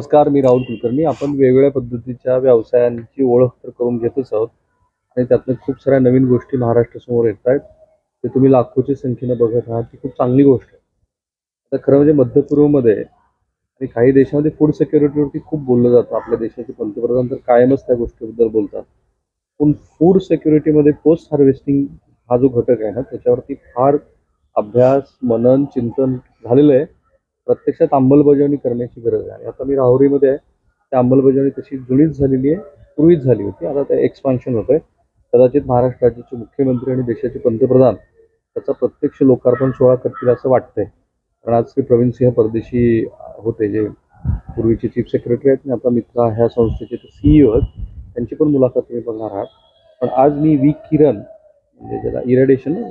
नमस्कार, मी राहुल कुलकर्णी. आपण वेगवेगळ्या पद्धतीच्या व्यवसायांची ओळख तर करून घेतच आहोत आणि त्यातनं खूप साऱ्या नवीन गोष्टी महाराष्ट्रासमोर येत आहेत. ते तुम्ही लाखोच्या संख्येनं बघत आहात, ही खूप चांगली गोष्ट आहे. आता खरं म्हणजे मध्य पूर्वमध्ये आणि काही देशामध्ये फूड सिक्युरिटीवरती खूप बोललं जातं. आपल्या देशाचे पंतप्रधान तर कायमच त्या गोष्टीबद्दल बोलतात. पण फूड सिक्युरिटीमध्ये पोस्ट हार्वेस्टिंग हा जो घटक आहे ना, त्याच्यावरती फार अभ्यास, मनन, चिंतन झालेलं आहे. प्रत्यक्षात अंमलबजावणी करण्याची गरज आहे. आणि आता मी राहुरीमध्ये आहे. त्या अंमलबजावणी तशी जुनीच झालेली आहे, पूर्वीच झाली होती. आता ते एक्सपान्शन होतंय. कदाचित महाराष्ट्र राज्याचे मुख्यमंत्री आणि देशाचे पंतप्रधान त्याचा प्रत्यक्ष लोकार्पण सोहळा करतील असं वाटतंय. कारण आज श्री प्रवीणसिंह परदेशी होते, जे पूर्वीचे चीफ सेक्रेटरी आहेत आणि आता मित्रा ह्या संस्थेचे ते CEO आहेत. त्यांची पण मुलाखत तुम्ही बघणार आहात. पण आज मी व्ही किरण, म्हणजे ज्याला इरेडिएशन,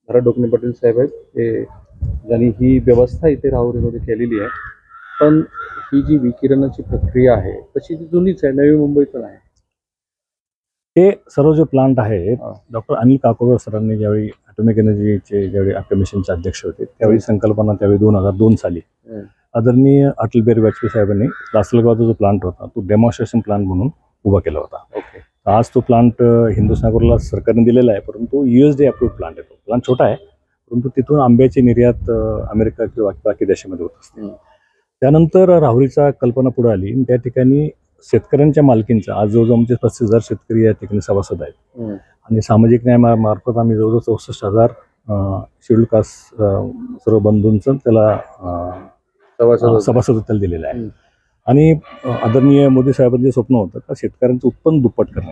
भरत डोकणे पाटील साहेब आहेत, ते ज्यांनी ही व्यवस्था इथे राहुरीमध्ये केलेली आहे. पण ही जी विकिरणाची प्रक्रिया आहे तशी ती जुनीच आहे, नवी मुंबईत पण आहे. हे सर्व जे प्लांट आहेत, डॉक्टर अनिल काकोडकर सरांनी ज्यावेळी ॲटॉमिक एनर्जीचे ज्यावेळी कमिशनचे अध्यक्ष होते त्यावेळी संकल्पना त्यावेळी 2002 साली आदरणीय अटल बिहारी वाजपेयी साहेबांनी लासलगावचा जो प्लांट होता तो डेमॉन्स्ट्रेशन प्लांट म्हणून उभा केला होता. आज तो प्लांट हिंदुस्थानला सरकारने दिलेला आहे, परंतु USDA अप्रूव्ड प्लांट आहे. तो प्लांट छोटा आहे, परंतु तिथून आंब्याची निर्यात अमेरिका किंवा बाकी देशामध्ये होत असते. त्यानंतर राहुरीचा कल्पना पुढे आली आणि त्या ठिकाणी शेतकऱ्यांच्या मालकींचा आज जवळजवळ आमचे 35,000 शेतकरी या ठिकाणी सभासद आहेत. आणि सामाजिक न्याय मार्फत आम्ही जवळजवळ 64,000 शेड्यूल कास्ट सर्व बंधूंचं त्याला सभासद त्याला दिलेलं आहे. आणि आदरणीय मोदी साहेबांचे स्वप्न होतं का शेतकऱ्यांचं उत्पन्न दुप्पट करणे.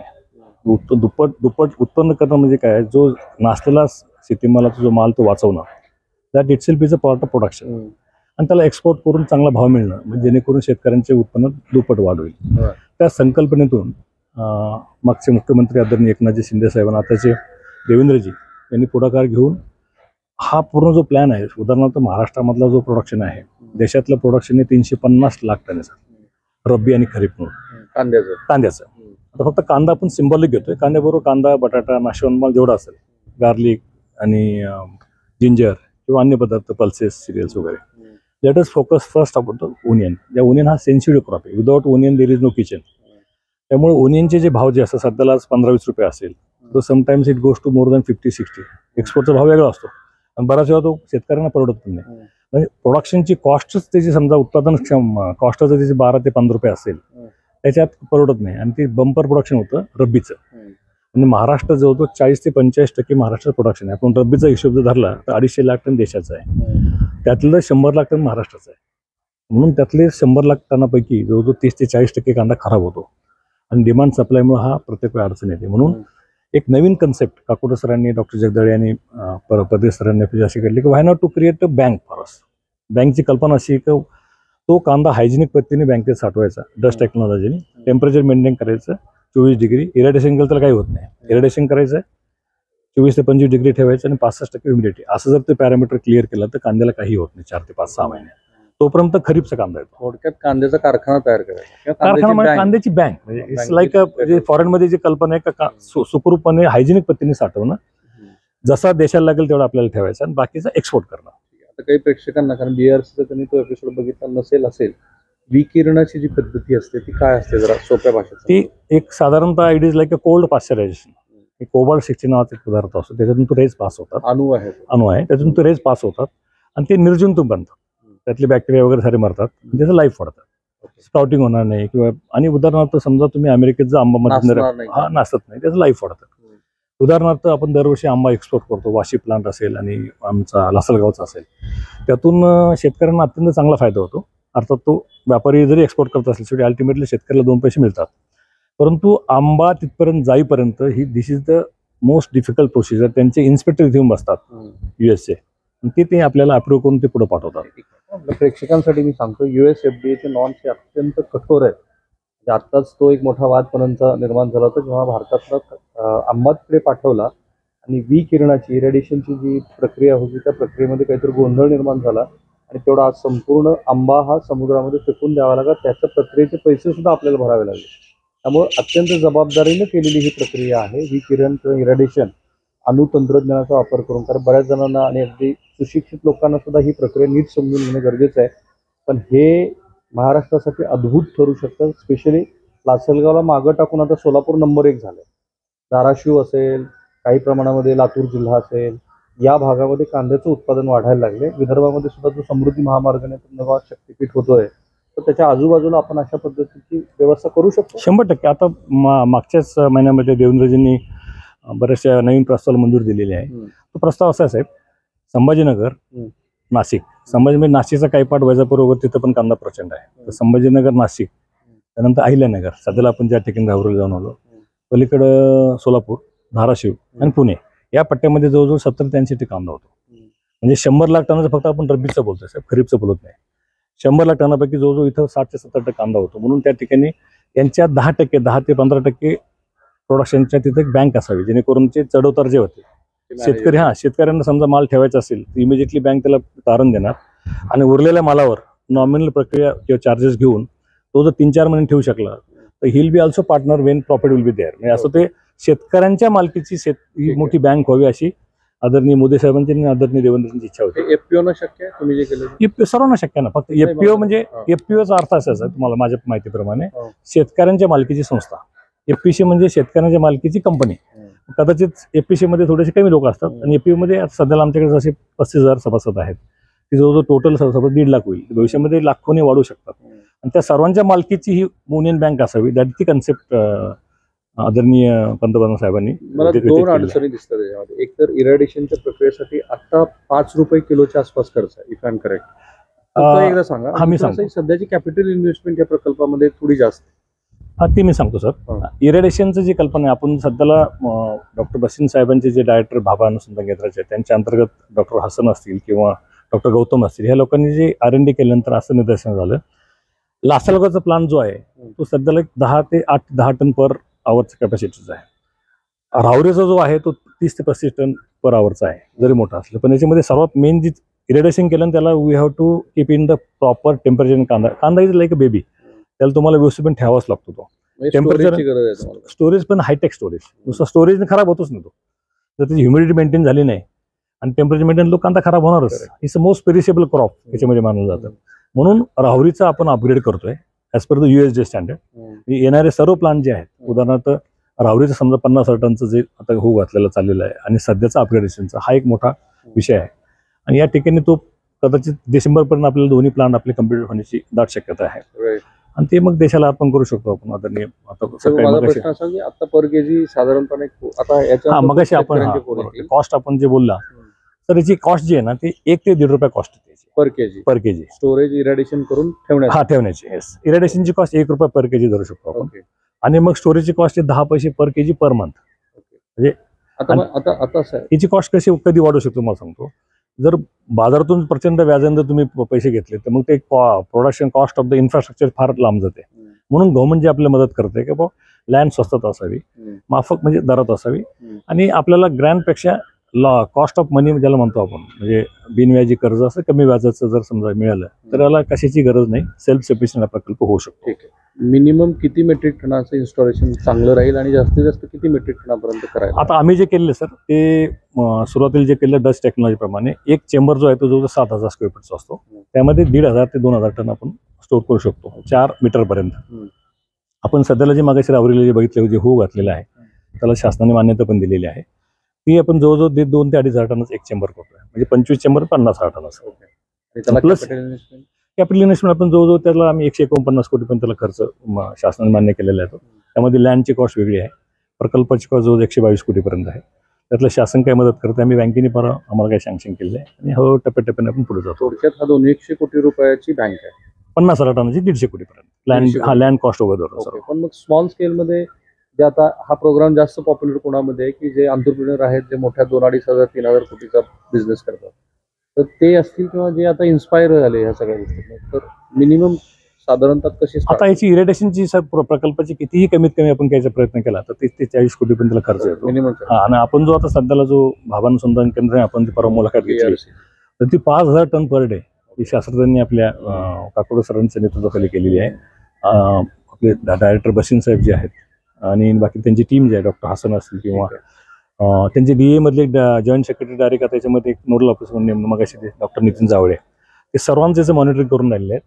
दुप्पट उत्पन्न करणं म्हणजे काय, जो नासलेला शेतीमालाचा जो माल तो वाचवणं, that it self is a part of production. आणि त्याला एक्सपोर्ट करून चांगला भाव मिळणं, म्हणजे जेणेकरून शेतकऱ्यांचे उत्पन्न दुप्पट वाढ होईल. त्या संकल्पनेतून मागचे मुख्यमंत्री आदरणीय एकनाथजी शिंदे साहेबांना आताचे देवेंद्रजी यांनी पुढाकार घेऊन हा पूर्ण जो प्लॅन आहे, उदाहरणार्थ महाराष्ट्रामधला जो प्रोडक्शन आहे, देशातलं प्रोडक्शन आहे 350 लाख टनाचं, रब्बी आणि खरीप म्हणून कांद्याचं. आता फक्त कांदा आपण सिंबॉलिक घेतोय. कांद्याबरोबर कांदा, बटाटा, नाशवंत माल जेवढा असेल, गार्लिक आणि जिंजर किंवा अन्य पदार्थ, पल्सेस, सिरियल्स वगैरे. Let us focus first about the onion. या ओनियन हा सेन्सिटिव्ह क्रॉप आहे. Without onion there is no kitchen. त्यामुळे ओनियनचे जे भाव जे असतात सध्याला आज 15-20 रुपये असेल, तो sometimes it goes to more than 50-60. एक्सपोर्टचा भाव वेगळा असतो आणि बराच वेळा तो शेतकऱ्यांना परवडत पण नाही. म्हणजे प्रोडक्शनची कॉस्टच त्याची समजा उत्पादन कॉस्ट जर त्याची 12 ते 15 रुपये असेल, त्याच्यात परवडत नाही. आणि ते बंपर प्रोडक्शन होतं रब्बीचं. म्हणजे महाराष्ट्र जवळजवळ 40 ते 45% महाराष्ट्राचं प्रोडक्शन आहे. आपण रब्बीचा हिशोब जर धरला तर 250 लाख टन देशाचा आहे, त्यातलं 100 लाख टन महाराष्ट्राचं आहे. म्हणून त्यातले 100 लाख टनापैकी जवळजवळ 30 ते 40% कांदा खराब होतो आणि डिमांड सप्लायमुळे हा प्रत्येक वेळी अडचण येते. म्हणून एक नवीन कन्सेप्ट काकोडकर सरांनी, डॉक्टर जगदाळे यांनी, परदेश सरांनी अशी केली की why not to create a bank for us. बँकची कल्पना अशी की तो कांदा हायजेनिक पद्धतीने बँकेत साठवायचा, डस्ट टेक्नॉलॉजीने, टेम्परेचर मेंटेन करायचं 24 डिग्री, इरेडिएशन केलं तर काही होत नाही. इरेडिएशन करायचं 24 ते 25 डिग्री ठेवायचं आणि 65% ह्युमिडिटी. असं जर ते पॅरामीटर क्लिअर केलं तर कांद्याला काही होत नाही 4 ते 5-6 महिने. तोपर्यंत खरीपचा कांदा येतो. थोडक्यात कांद्याचा कारखाना तयार करायचा, कारखाना म्हणजे कांद्याची बँक. म्हणजे इट्स लाईक फॉरेन मध्ये जी कल्पना आहे का सुखरूपपणे हायजेनिक पद्धतीने साठवणं, जसा देशाला लागेल तेवढा आपल्याला ठेवायचा आणि बाकीचा एक्सपोर्ट करणं. आता काही प्रेक्षकांना, कारण BRCचा त्यांनी तो एपिसोड बघितला नसेल असेल, विकिरणाची जी पद्धती असते ती काय असते, जरा सोप्या भाषेत? ती एक साधारणतः it is like a cold pasteurization. Cobalt sixty नावाचा एक पदार्थ असतो, त्याच्यातून तो रेज पास होतात. अणू आहे त्यातून तो रेज पास होतात आणि ते निर्जंतुक बनतात. त्यातले बॅक्टेरिया वगैरे सारे मरतात, त्याचं लाईफ वाढतात, स्प्राउटिंग होणार नाही. किंवा आणि उदाहरणार्थ समजा तुम्ही अमेरिकेत जर आंबा मध्ये नासत नाही, त्याचं लाईफ वाढतं. उदाहरणार्थ आपण दरवर्षी आंबा एक्सपोर्ट करतो, वाशी प्लांट असेल आणि आमचा लासलगावचा असेल, त्यातून शेतकऱ्यांना अत्यंत चांगला फायदा होतो. अर्थात तो व्यापारी जरी एक्सपोर्ट करत असेल शेवटी अल्टिमेटली शेतकऱ्याला 2 पैसे मिळतात. परंतु आंबा तिथपर्यंत जाईपर्यंत ही this is the most difficult procedure. त्यांचे इन्स्पेक्टर इथे येऊन बसतात USA, ते आपल्याला अप्रूव्ह करून ते पुढे पाठवतात. आपल्या प्रेक्षकांसाठी मी सांगतो, US FDAचे नॉर्म्स हे अत्यंत कठोर आहेत. आत्ताच तो एक मोठा वादपर्यंत निर्माण झाला होता जेव्हा भारतातला आंबा तिकडे पाठवला आणि विकिरणाची, इरेडिएशनची जी प्रक्रिया होती त्या प्रक्रियेमध्ये काहीतरी गोंधळ निर्माण झाला आणि तेवढा आज संपूर्ण आंबा हा समुद्रामध्ये फेकून द्यावा लागला. त्याच्या प्रक्रियेचे पैसे सुद्धा आपल्याला भरावे लागले. त्यामुळे अत्यंत जबाबदारीने केलेली ही प्रक्रिया आहे विकिरण किंवा इरेडिएशन, अणुतंत्रज्ञानाचा वापर करून. कारण बऱ्याच जणांना आणि अगदी सुशिक्षित लोकांना सुद्धा ही प्रक्रिया नीट समजून घेणं गरजेचं आहे. पण हे महाराष्ट्रासाठी अद्भुत ठरू शकतं. स्पेशली लासलगावला मागं टाकून आता सोलापूर नंबर 1 झालं. धाराशिव असेल, काही प्रमाणामध्ये लातूर जिल्हा असेल, या भागामध्ये कांद्याचं उत्पादन वाढायला लागले. विदर्भामध्ये सुद्धा जो समृद्धी महामार्गाने नवा शक्तीपीठ होतोय, तर त्याच्या आजूबाजूला आपण अशा पद्धतीची व्यवस्था करू शकतो. 100% आता मागच्याच महिन्यामध्ये देवेंद्रजींनी बऱ्याचशा नवीन प्रस्तावाला मंजूरी दिलेली आहे. तो प्रस्ताव असा आहे साहेब, संभाजीनगर, नाशिक. संभाजीनगर नाशिकचा काही पाठ वैजापूरवर तिथं पण कांदा प्रचंड आहे. तर संभाजीनगर, नाशिक, त्यानंतर अहिल्यानगर, सध्याला आपण ज्या ठिकाणी राहुरीला जाऊन आलो, पलीकडं सोलापूर, धाराशिव आणि पुणे, या पट्ट्यामध्ये जवळजवळ 70 ते 80% कांदा होतो. म्हणजे 100 लाख टनाचं फक्त आपण रब्बीचं बोलतोय साहेब, खरीपचं बोलत नाही. 100 लाख टनापैकी जवळजवळ इथं 60 ते 70% कांदा होतो. म्हणून त्या ठिकाणी यांच्या 10% 10 ते 15% प्रोडक्शनच्या तिथे एक बँक असावी, जेणेकरून ते चढउतार जे होते शेतकऱ्यांना समजा माल ठेवायचा असेल तर इमिजिएटली बँक त्याला तारण देणार आणि उरलेल्या मालावर नॉमिनल प्रक्रिया किंवा चार्जेस घेऊन तो जर 3-4 महिने ठेवू शकला तर he'll be also partner when profit will be there. म्हणजे असं ते शेतकऱ्यांच्या मालकीची ही मोठी बँक व्हावी अशी आदरणीय मोदी साहेबांची आणि आदरणीय देवेंद्रजींची इच्छा होती. एफपीओ न शक्य आहे तुम्ही जे केलं? एफपीओ सर्वांना शक्य ना. फक्त एफपीओ म्हणजे एफपीओचा अर्थ असायचा तुम्हाला माझ्या माहितीप्रमाणे शेतकऱ्यांच्या मालकीची संस्था. एफपीसी म्हणजे शेतकऱ्यांच्या मालकीची कंपनी. कदाचित एफपीसी मध्ये थोडेसे कमी लोक असतात आणि एफपीओ मध्ये सध्याला आमच्याकडे जसे 35,000 सभासद आहेत, की जवळजवळ टोटल सभासद 1.5 लाख होईल. भविष्यामध्ये लाखोने वाढू शकतात आणि त्या सर्वांच्या मालकीची ही युनियन बँक असावी. दॅट ती कन्सेप्ट आदरणीय पंतप्रधान साहेबांनी. मला 2 अडचणी दिसतात त्याच्यामध्ये. एक तर इरॅडिशनच्या प्रक्रियेसाठी आता 5 रुपये किलोच्या आसपास खर्च आहे, इफ आय एम करेक्ट. एकदा सांगा. आम्ही सांगतो सध्याची कॅपिटल इन्व्हेस्टमेंट या प्रकल्पामध्ये थोडी जास्त. ती मी सांगतो सर. इरेडिएशनचं जी कल्पना आहे, आपण सध्याला डॉक्टर बसिन साहेबांचे जे डायरेक्टर भाभा अनुसंधान केंद्राचे त्यांच्या अंतर्गत डॉक्टर हसन असतील किंवा डॉक्टर गौतम असतील, ह्या लोकांनी जे R&D केल्यानंतर असं निदर्शन झालं, लासलगावचा प्लांट जो आहे तो सध्याला 10 ते 10 टन पर आवरचा कॅपॅसिटीचा आहे. राहुरीचा जो आहे तो 30 ते 35 टन पर आवरचा आहे, जरी मोठा असलं. पण याच्यामध्ये सर्वात मेन जी इरेडिएशन केलं त्याला we have to keep in the proper temperature. कांदा इज लाईक अ बेबी, त्याला तुम्हाला व्यवस्थित पण ठेवाच लागतो. तो टेम्परेचर स्टोरेज पण हायटेक स्टोरेज. नुसतं स्टोरेज खराब होतोच नाही. तो जर त्याची ह्युमिडिटी मेंटेन झाली नाही आणि टेम्परेचर मेंटेन, तो कांदा खराब होणारच. It's a most perishable crop याच्यामध्ये मानलं जातं. म्हणून राहुरीचा आपण अपग्रेड करतोय as per the USDA standard. येणारे सर्व प्लांट जे आहेत, उदाहरणार्थ राहुरीचं समजा 50,000 टनचं जे आता होऊ घातलेलं चाललेलं आहे आणि सध्याचा अपग्रेडेशनचा हा एक मोठा विषय आहे. आणि या ठिकाणी तो कदाचित डिसेंबरपर्यंत आपल्याला दोन्ही प्लांट आपले कम्प्लीट होण्याची दाट शक्यता आहे. आणि ते मग देशाला अर्पण करू शकतो आपण. आदरणीय आता पर केजी साधारणपणे आता मगाशी आपण कॉस्ट आपण जे बोलला, तर याची कॉस्ट जी आहे ना ती 1 ते 1.5 रुपये कॉस्ट पर केजी स्टोरेज इरॅडिएशन करून ठेवण्याची. येस, इरॅडिएशनची कॉस्ट 1 रुपये पर केजी धरू शकतो आपण. आणि मग स्टोरेजची कॉस्ट 10 पैसे पर केजी पर मंथ. म्हणजे आता याची कॉस्ट कधी वाढू शकतो मला सांगतो. जर बाजारातून प्रचंड व्याजाने तुम्ही पैसे घेतले तर मग ते production cost of the infrastructure फार लांब जाते. म्हणून गव्हर्नमेंट जी आपल्याला मदत करते की बाबा लँड स्वस्तात असावी, माफक म्हणजे दरात असावी आणि आपल्याला ग्रँडपेक्षा कॉस्ट ऑफ मनी ज्याला म्हणतो आपण, म्हणजे बिनव्याजी कर्ज असं कमी व्याजाचं जर समजा मिळालं तर याला कशाची गरज नाही. सेल्फ सफिशियंट प्रकल्प होऊ शकतो. मिनिमम किती मेट्रिक टनाचं इन्स्टॉलेशन चांगलं राहील आणि जास्तीत जास्त किती मेट्रिक टनापर्यंत करायला? आता आम्ही जे केले सर ते सुरुवातीला जे केलं डस्ट टेक्नॉलॉजी प्रमाणे एक चेंबर जो आहे तो जवळ 7,000 स्क्वेअर फीटचा असतो. त्यामध्ये 1,500 ते 2,000 टन आपण स्टोअर करू शकतो 4 मीटरपर्यंत. आपण सध्याला जे मागाशी राहुरीला जे बघितले जे होऊ घातलेलं आहे त्याला शासनाने मान्यता पण दिलेली आहे. ती आपण जवळजवळ 2 ते 2.5 टनच एक चेंबर करतोय. म्हणजे 25 चेंबर 50,000 टन असं. प्लस कॅपिटल इन्व्हेस्टमेंट आपण जवळजवळ त्याला आम्ही 149 कोटी पण त्याला खर्च शासनाने मान्य केलेला आहे. त्यामध्ये लँडची कॉस्ट वेगळी आहे, प्रकल्पाची कॉस्ट जवळ 122 कोटीपर्यंत आहे. त्यातलं शासन काय मदत करते, आम्ही बँकेने परवा आम्हाला काही सँक्शन केलं आहे आणि हळूहळू टप्प्याटप्प्याने आपण पुढे जातो. थोडक्यात हा 200 कोटी रुपयाची बँक आहे. 50,000 टनाची 150 कोटीपर्यंत लँड कॉस्ट ओव्हर. पण मग स्मॉल स्केलमध्ये जे आता हा प्रोग्राम जास्त पॉप्युलर कोणामध्ये की जे एंटरप्रेन्योर आहेत, जे मोठ्या 2,000-2,500 3,000 कोटीचा बिझनेस करतात, तर ते असतील किंवा जे आता इन्स्पायर झाले ह्या सगळ्या गोष्टी, तर मिनिमम साधारणतः कशी आता याची इरिटेशनची प्रकल्पाची कितीही कमीत कमी आपण घ्यायचा प्रयत्न केला तर 30 ते 40 कोटीपर्यंत त्याला खर्च येतो मिनिमम. आणि आपण जो आता सध्याला जो भाभा अनुसंधान केंद्र आपण ती परवा मुलाखत घेतली तर ती 5,000 टन पर डे ही शास्त्रज्ञांनी आपल्या काकोडे सरांच्या नेतृत्वाखाली केलेली आहे. आपले डायरेक्टर बसिन साहेब जे आहेत आणि बाकी त्यांची टीम जी आहे, डॉक्टर हसन असतील किंवा त्यांचे DA मधले जॉईंट सेक्रेटरी डायरेक्ट आता त्याच्यामध्ये एक नोडल ऑफिसर म्हणून नेमणं मगाशी डॉक्टर नितीन जावळे, ते सर्वांचे मॉनिटरिंग करून राहिले आहेत.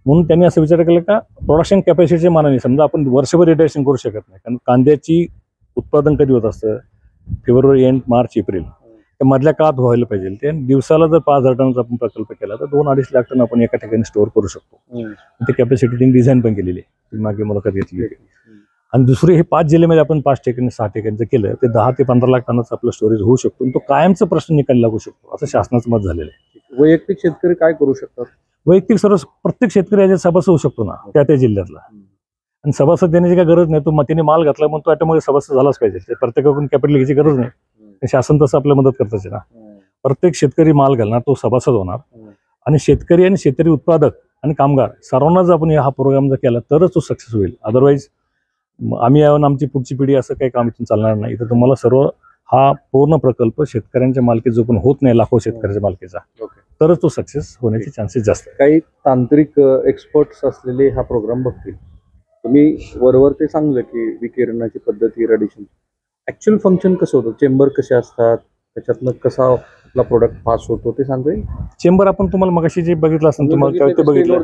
म्हणून त्यांनी असं विचार केला का प्रोडक्शन कॅपॅसिटीच्या मानाने समजा आपण वर्षभर रिटेशन करू शकत नाही, कारण कांद्याची उत्पादन कधी होत असतं फेब्रुवारी एंड मार्च एप्रिल, त्या मधल्या काळात व्हायला पाहिजे. ते दिवसाला जर 5,000 टनचा आपण प्रकल्प केला तर 2-2.5 लाख टन आपण एका ठिकाणी स्टोअर करू शकतो. ती कॅपॅसिटी त्यांनी डिझाईन पण केलेली आहे, मागे मुलाखत घेतली होती. आणि दुसरे हे 5 जिल्ह्यामध्ये आपण 5 ठिकाणी 6 ठिकाणचं केलं ते 10 ते 15 लाख टनाचं आपलं स्टोरेज होऊ शकतो. तो कायमचा प्रश्न निकाल लागू शकतो असं शासनाचं मत झालेलं आहे. वैयक्तिक शेतकरी काय करू शकतात? वैयक्तिक सर्व प्रत्येक शेतकरी याच्यात सभासद होऊ शकतो ना त्या जिल्ह्यातला. आणि सभासद देण्याची काही गरज नाही. तो मतीने माल घातला म्हणून तो ऑटोमॅटिक सभासद झालाच पाहिजे. ते प्रत्येकाकडून कॅपिटल घ्यायची गरज नाही. शासन तसं आपल्याला मदत करताच ना. प्रत्येक शेतकरी माल घालणार तो सभासद होणार. आणि शेतकरी आणि शेतकरी उत्पादक आणि कामगार सर्वांना जर आपण हा प्रोग्राम जर केला तरच तो सक्सेस होईल. अदरवाईज आम्ही येऊन आमची पुढची पिढी असं काही काम इथून चालणार नाही. तर तुम्हाला सर्व हा पूर्ण प्रकल्प शेतकऱ्यांच्या मालकीचा जो पण होत नाही लाखो शेतकऱ्याच्या मालकीचा, तरच तो सक्सेस होण्याचे चान्सेस जास्त आहेत. काही तांत्रिक एक्सपर्ट्स असलेले हा प्रोग्राम बघतील. तुम्ही वरवर ते सांगलं की विकिरणाची पद्धती, रेडिएशन, ऍक्च्युअल फंक्शन कसं होतं, चेंबर कसे असतात, त्याच्यातनं कसा आपला प्रोडक्ट पास होतो ते सांगेल. चेंबर आपण तुम्हाला मगाशी जे बघितलं असेल तुम्हाला ते बघितलं.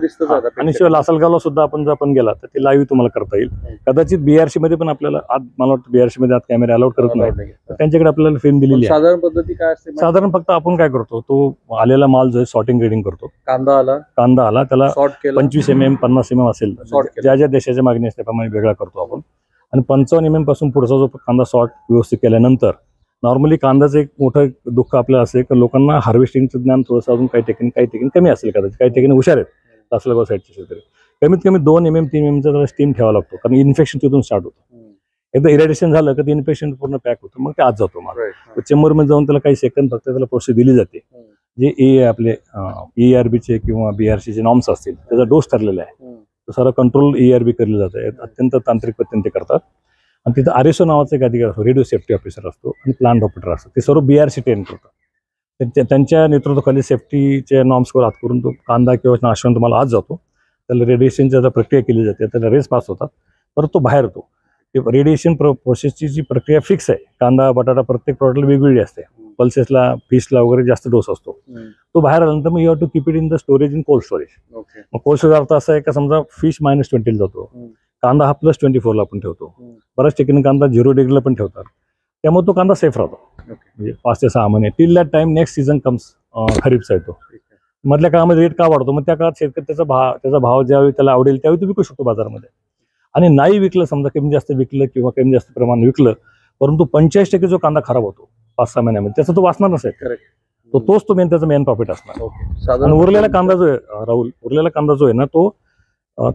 आणि शिवाय लासलगावला सुद्धा आपण गेला तर ते लाईव्ह तुम्हाला करता येईल. कदाचित बीआरसी मध्ये पण आपल्याला आज मला वाटतं बीआरसी मध्ये आज कॅमेरा अलाउड करत नाही, त्यांच्याकडे आपल्याला फिल्म दिलेली आहे. साधारण पद्धती काय असते? साधारण फक्त आपण काय करतो तो आलेला माल जो आहे सॉर्टिंग ग्रेडिंग करतो. कांदा आला त्याला सॉर्ट केला 25 mm 50 mm असेल ज्या ज्या देशाच्या मागणी असते त्याप्रमाणे वेगळा करतो आपण. आणि 55 mm पासून पुढचा जो कांदा सॉर्ट व्यवस्थित केल्यानंतर नॉर्मली कांद्याचं एक मोठं दुःख आपलं असेल की लोकांना हार्वेस्टिंगचं ज्ञान थोडंसं अजून काही ठिकाणी कमी असेल, कदाचित काही ठिकाणी हुशार आहेत लासलगाव साईडचे शेतकरी. कमीत कमी 2 mm 3 mm त्याला स्टीम ठेवावा लागतो, कारण इन्फेक्शन तिथून स्टार्ट होतं. एकदा इरिटेशन झालं की ते इन्फेक्शन पूर्ण पॅक होतं, मग ते आत जातो माल. चेंबरमध्ये जाऊन त्याला काही सेकंद फक्त त्याला प्रोसेस दिली जाते. जे आपले ERBचे किंवा BRCचे नॉर्म्स असतील त्याचा डोस ठरलेला आहे. तो सारा कंट्रोल ERB केलं जातं. अत्यंत तांत्रिक पद्धतीने ते करतात. आणि तिथं RSO नावाचा एक अधिकारी असतो, रेडिओ सेफ्टी ऑफिसर असतो, आणि प्लांट ऑपरेटर असतो. ते सर्व BRC ट्रेन करतात. त्यांच्या नेतृत्वाखाली सेफ्टीचे नॉर्म्सवर हात करून तो कांदा किंवा नाशवंत तुम्हाला आत जातो. त्याला रेडिएशनची प्रक्रिया केली जाते, त्याला रेस पास होतात, परत तो बाहेर येतो. ते रेडिएशन प्रोसेसची जी प्रक्रिया फिक्स आहे. कांदा बटाटा प्रत्येक प्रॉडक्टला वेगवेगळी असते. पल्सेसला फिशला वगैरे जास्त डोस असतो. तो बाहेर आल्यानंतर मग you have to keep it in the storage in cold storage. मग कोल्ड स्टोरेज अर्थ असा आहे का समजा फिश -20 ला जातो, कांदा हा +24 ला आपण ठेवतो. बऱ्याच ठिकाणी कांदा 0 डिग्रीला पण ठेवतात. त्यामुळे तो कांदा सेफ राहतो. म्हणजे 5 ते 6 महिने till that time next season comes, खरीपचा येतो. मधल्या काळामध्ये रेट का वाढतो, मग त्या काळात शेतकरी त्याचा भाव ज्यावेळी त्याला आवडेल त्यावेळी तो विकू शकतो बाजारामध्ये. आणि नाही विकलं समजा कमी जास्त विकलं किंवा कमी जास्त प्रमाण विकलं, परंतु 45% जो कांदा खराब होतो 5-6 महिन्यामध्ये त्याचा तो वाचणार नसेल, तोच तो त्याचा मेन प्रॉफिट असणार. आणि उरलेला कांदा जो आहे राहुल, उरलेला कांदा जो आहे ना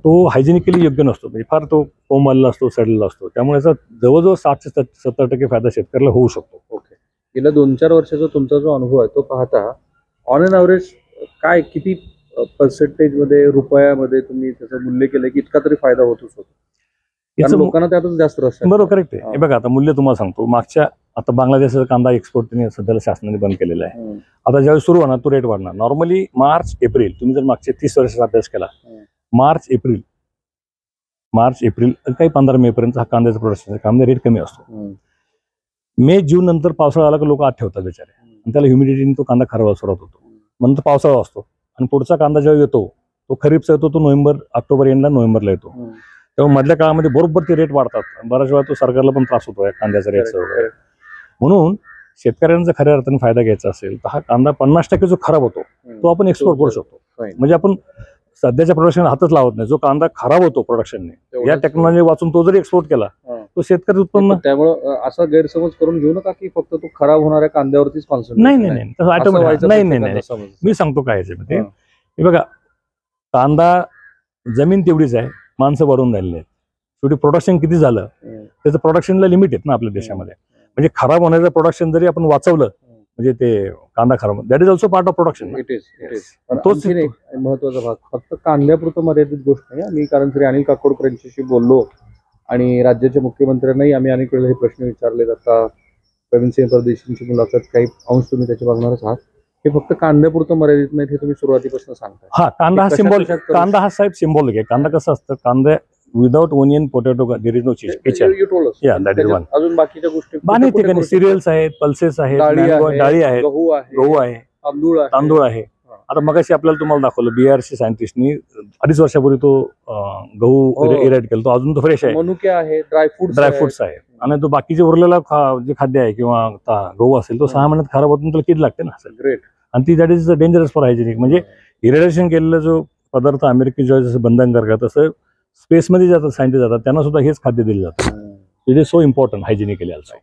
तो हायजेनिकली योग्य नसतो. म्हणजे फार तो कोंबलेला असतो, सडलेला असतो. त्यामुळे याचा जवळजवळ 60 ते 70% फायदा शेतकऱ्याला होऊ शकतो. गेल्या 2-4 वर्षाचा तुमचा जो अनुभव आहे तो पाहता ऑन एन ॲव्हरेज काय किती पर्सेंटेज मध्ये, रुपयामध्ये तुम्ही त्याचं मूल्य केलं की इतका तरी फायदा होतोच होतो? लोकांना त्यातून जास्त रस आहे. बरोबर, करेक्ट आहे. हे बघा आता मूल्य तुम्हाला सांगतो. मागच्या आता बांगलादेशाचा कांदा एक्सपोर्ट त्यांनी सध्याला शासनाने बंद केलेला आहे. आता ज्यावेळी सुरू होणार तो रेट वाढणार. नॉर्मली मार्च एप्रिल, तुम्ही जर मागचे 30 वर्षाचा अभ्यास केला, मार्च एप्रिल काही 15 मे पर्यंत हा कांद्याचा प्रोडक्शन कांदा रेट कमी असतो. मे जून नंतर पावसाळा आला की लोक आत ठेवतात बिचारे, आणि त्याला ह्युमिडिटीने तो कांदा खराब सुरुवात होतो. नंतर पावसाळा असतो आणि पुढचा कांदा जेव्हा येतो तो खरीपचा येतो, तो ऑक्टोबर एंडला नोव्हेंबरला येतो. तेव्हा मधल्या काळामध्ये बरोबर ते रेट वाढतात. बऱ्याच वेळा तो सरकारला पण त्रास होतो कांद्याचा रेटचा वगैरे. म्हणून शेतकऱ्यांचा खऱ्या अर्थाने फायदा घ्यायचा असेल तर हा कांदा 50% जो खराब होतो तो आपण एक्सपोर्ट करू शकतो. म्हणजे आपण सध्याच्या प्रोडक्शन हातच लावत नाही. जो कांदा खराब होतो प्रोडक्शनने या टेक्नॉलॉजी वाचून तो जरी एक्सपोर्ट केला तो शेतकरी उत्पन्न. त्यामुळे असा गैरसमज करून घेऊ नका की फक्त तो खराब होणाऱ्या कांद्यावरतीच कॉन्सन्ट्रेट. नाही, मी सांगतो काय याच्यामध्ये. हे बघा, कांदा जमीन तेवढीच आहे, माणसं वाढून राहिलेली आहेत. शेवटी प्रोडक्शन किती झालं त्याचं प्रोडक्शनला लिमिट आहेत ना आपल्या देशामध्ये. म्हणजे खराब होण्याचं प्रोडक्शन जरी आपण वाचवलं म्हणजे ते कांदा खराब, that is also part of production. तोच महत्वाचा भाग. फक्त कांद्यापुरतं मर्यादित गोष्ट नाही. मी कारण श्री अनिल काकोडकर यांच्याशी बोललो आणि राज्याच्या मुख्यमंत्र्यांनाही आम्ही अनेक वेळेला हे प्रश्न विचारले. आता प्रवीण सिंह परदेशींची मुलाखत काही अंश तुम्ही त्याची बघणारच आहात. हे फक्त कांद्यापुरतं मर्यादित नाही, हे तुम्ही सुरुवातीपासून सांगताय. हा, कांदा हा सिम्बॉल, कांदा हा साहेब सिम्बॉलिक आहे. कांदा कसं असतं, कांदा without onion potato there is no चीज. अजून बाकीच्या गोष्टी अनेक ठिकाणी सिरियल्स आहेत, पल्सेस आहेत, डाळी आहेत, गहू आहे, तांदूळ आहे. आता मगाशी आपल्याला तुम्हाला दाखवलं BRC सायंटिस्टनी 2.5 वर्षापूर्वी तो गहू हो. इरेट केला, तो अजून तो फ्रेश आहे, मनुके आहे, ड्रायफ्रुट्स आहे. आणि तो बाकीचे उरलेला जे खाद्य आहे किंवा गहू असेल तो 6 महिन्यात खराब होतो, त्याला किती लागते ना. ग्रेट. आणि ती that is dangerous for hygienic. म्हणजे इरेडिएशन केलेला जो पदार्थ अमेरिकी ज्या जसं बंधनकारक आहे, तसं स्पेसमध्ये जातात सायंटिस्ट जातात, त्यांना सुद्धा हेच खाद्य दिले जातं. It is so important hygienically also.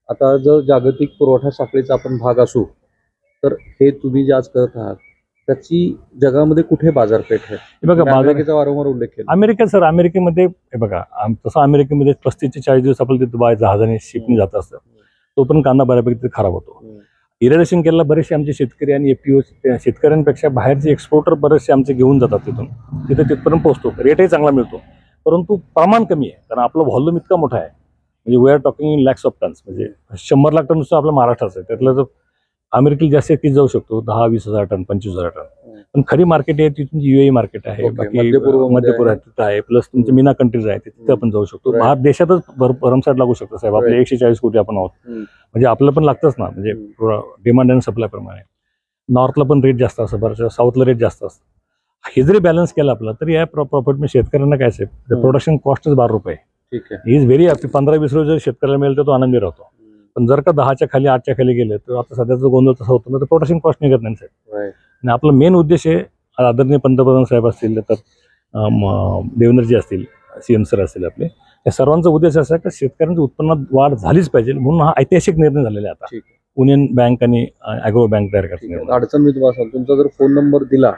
आता जर जागतिक पुरवठा साखळीचा आपण भाग असू, तर हे तुम्ही जे आज करत आहात त्याची जगामध्ये कुठे बाजारपेठ आहे? हे बघा, अमेरिकेचा वारंवार उल्लेख केला. अमेरिकेमध्ये हे बघा, तसं अमेरिकेमध्ये 35 ते 40 दिवस आपल्याला तिथे जहाजाने शिपणी जात असतं, तो पण कांदा बऱ्यापैकी तिथे खराब होतो. इरेडिएशन केलेला बरेचसे आमचे शेतकरी आणि APO शेतकऱ्यांपेक्षा बाहेरचे एक्सपोर्टर बरेचसे आमचे घेऊन जातात, तिथपर्यंत पोहोचतो, रेटही चांगला मिळतो, परंतु प्रमाण कमी आहे, कारण आपलं व्हॉल्यूम इतका मोठा आहे. म्हणजे we are talking in lakhs of tons, म्हणजे 100 लाख टन नुसतं आपल्या महाराष्ट्राचं आहे, त्यातलं जर अमेरिकेला जास्त किती जाऊ शकतो, 10-20 हजार टन, 25,000 टन. पण खरी मार्केट आहे ती तुमची UAE मार्केट आहे, बाकी मध्यपूर्व तिथं आहे, प्लस तुमचे मिना कंट्रीज आहे, तिथे आपण जाऊ शकतो. भारत देशातच भरमसाठ लागू शकतो साहेब, आपले 140 कोटी आपण आहोत, म्हणजे आपलं पण लागतंच ना, म्हणजे डिमांड अँड सप्लाय प्रमाणे. नॉर्थला पण रेट जास्त असतं, बऱ्याच साऊथला रेट जास्त असतं. हे जरी बॅलन्स केलं आपलं, तरी या प्रॉफिट मी शेतकऱ्यांना काय साहेब, प्रोडक्शन कॉस्टच 12 रुपये. ठीक आहे. Is very happy. 15-20 रुपये जर शेतकऱ्याला मिळेल तर तो आनंदी राहतो. पण जर का 10च्या खाली 8च्या खाली गेले तर आता सध्याचा गोंधळ तसा होतो ना, तर प्रोडक्शन कॉस्ट निघत नाही साहेब. आणि आपला मेन उद्देश आहे, आदरणीय पंतप्रधान साहेब असतील, तर देवेंद्रजी असतील, CM सर असतील, आपले या सर्वांचा उद्देश असा आहे की शेतकऱ्यांच्या उत्पन्नात वाढ झालीच पाहिजे, म्हणून हा ऐतिहासिक निर्णय झालेला आहे आता. युनियन बँक आणि ॲग्रो बँक तयार करतात. अडचण मी तुम्हाला सांगतो, तुमचा जर फोन नंबर दिला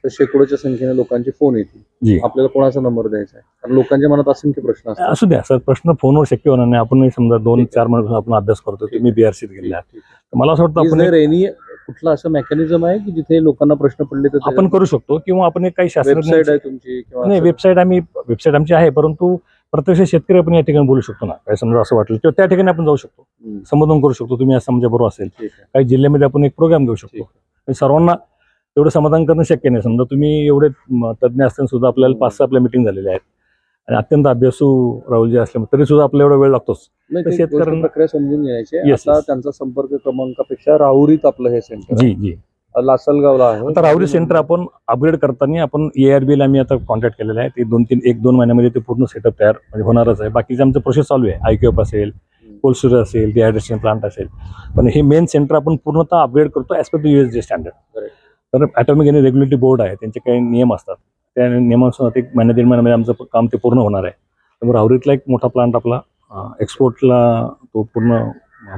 तर शेकडोच्या संख्येने लोकांचे फोन येतील. आपल्याला कोणाचा नंबर द्यायचा आहे, कारण लोकांच्या मनात असंख्य प्रश्न असतात. असू द्या सर, प्रश्न फोनवर शक्य होणार नाही. आपण समजा 2-4 महिन्यापासून आपण अभ्यास करतो, तुम्ही BRCत गेले आहात, तर मला असं वाटतं आपण कुठला असं मेकॅनिझम आहे की जिथे लोकांना प्रश्न पडले तर आपण करू शकतो, किंवा आपण एक काही शास्त्रज्ञ वेबसाईट आहे तुमची किंवा नाही, वेबसाईट आमची आहे, परंतु प्रत्यक्ष शेतकरी आपण या ठिकाणी बोलू शकतो ना, काय समजा असं वाटलं किंवा त्या ठिकाणी आपण जाऊ शकतो, संबोधन करू शकतो. तुम्ही असं म्हणजे बरोबर असेल, काही जिल्ह्यामध्ये आपण एक प्रोग्राम घेऊ शकतो. सर्वांना एवढं समाधान करणं शक्य नाही. समजा तुम्ही एवढे तज्ज्ञ असताना सुद्धा आपल्याला 5-6 आपल्या मिटिंग झालेल्या आहेत, आणि अत्यंत अभ्यासू राहुलजी असल्यामुळे तरी सुद्धा आपल्याला एवढा वेळ लागतोच. शेतकऱ्यांना प्रक्रिया समजून घ्यायची. आता त्यांचा संपर्क क्रमांकापेक्षा राहुरीत आपलं हे सेंटर जी लासलगावला आहे. आता राहुरी सेंटर आपण अपग्रेड करताना आपण ARBला आम्ही आता कॉन्टॅक्ट केलेला आहे. ते 1-2 महिन्यामध्ये ते पूर्ण सेटअप तयार म्हणजे होणारच आहे. बाकीचं आमचं प्रोसेस चालू आहे. IQF असेल, कोल्ड असेल, डिहायड्रेशन प्लांट असेल, पण हे मेन सेंटर आपण पूर्णतः अपग्रेड करतो as per the USG standard. तर ॲटॉमिक एनर्जी रेग्युलेटरी बोर्ड आहे, त्यांचे काही नियम असतात, त्या नियमानुसार 1 महिना 1.5 महिन्यामध्ये आमचं काम ते पूर्ण होणार आहे. त्यामुळे राहुरीतला एक मोठा प्लांट आपला एक्सपोर्टला तो पूर्ण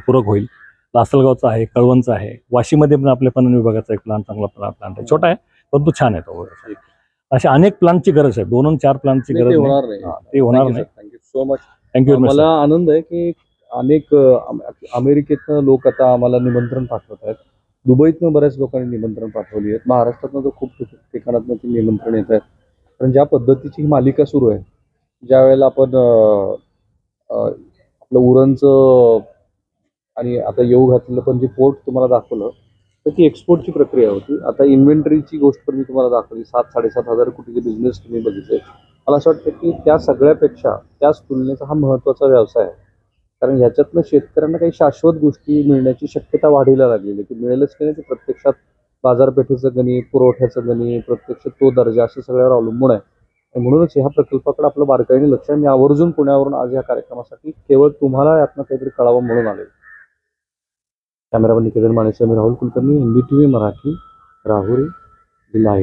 पूरक होईल. लासलगावचा आहे, कळवणचा आहे, वाशीमध्ये पण आपल्या पणन विभागाचा एक प्लांट चांगला प्लांट आहे, छोटा आहे परंतु छान आहे तो. अशा अनेक प्लांटची गरज आहे, 2-4 प्लांटची गरज होणार नाही. ते होणार नाही. Thank you so much. थँक्यू. मला आनंद आहे की अनेक अमेरिकेतनं लोक आता आम्हाला निमंत्रण पाठवत आहेत, दुबईतनं बऱ्याच लोकांनी निमंत्रण पाठवली आहेत, महाराष्ट्रातनं तर खूप ठिकाणातनं ती निमंत्रण येत आहेत. कारण ज्या पद्धतीची ही मालिका सुरू आहे, ज्या वेळेला आपण आपलं उरणचं आणि आता येऊ घातलेलं पण जे पोर्ट तुम्हाला दाखवलं, तर ती एक्सपोर्टची प्रक्रिया होती. आता इन्व्हेंटरीची गोष्ट पण मी तुम्हाला दाखवली, 7-7.5 हजार कोटीचे बिझनेस तुम्ही बघितले. मला असं वाटतं की त्या सगळ्यापेक्षा त्याच तुलनेचा हा महत्त्वाचा व्यवसाय आहे, कारण ह्याच्यातनं शेतकऱ्यांना काही शाश्वत गोष्टी मिळण्याची शक्यता वाढीला लागलेली, की मिळेलच की नाही ते प्रत्यक्षात बाजारपेठेचं गणित, पुरवठ्याचं गणित, प्रत्यक्ष तो दर्जा असं सगळ्यावर अवलंबून आहे. आणि म्हणूनच ह्या प्रकल्पाकडे आपलं बारकाईने लक्ष आहे. मी आवर्जून पुण्यावरून आज या कार्यक्रमासाठी केवळ तुम्हाला यातनं काहीतरी कळावं म्हणून आले. कॅमेरामन निकेतन मानेसह मी राहुल कुलकर्णी, NDTV मराठी, राहुरी, जिल्हा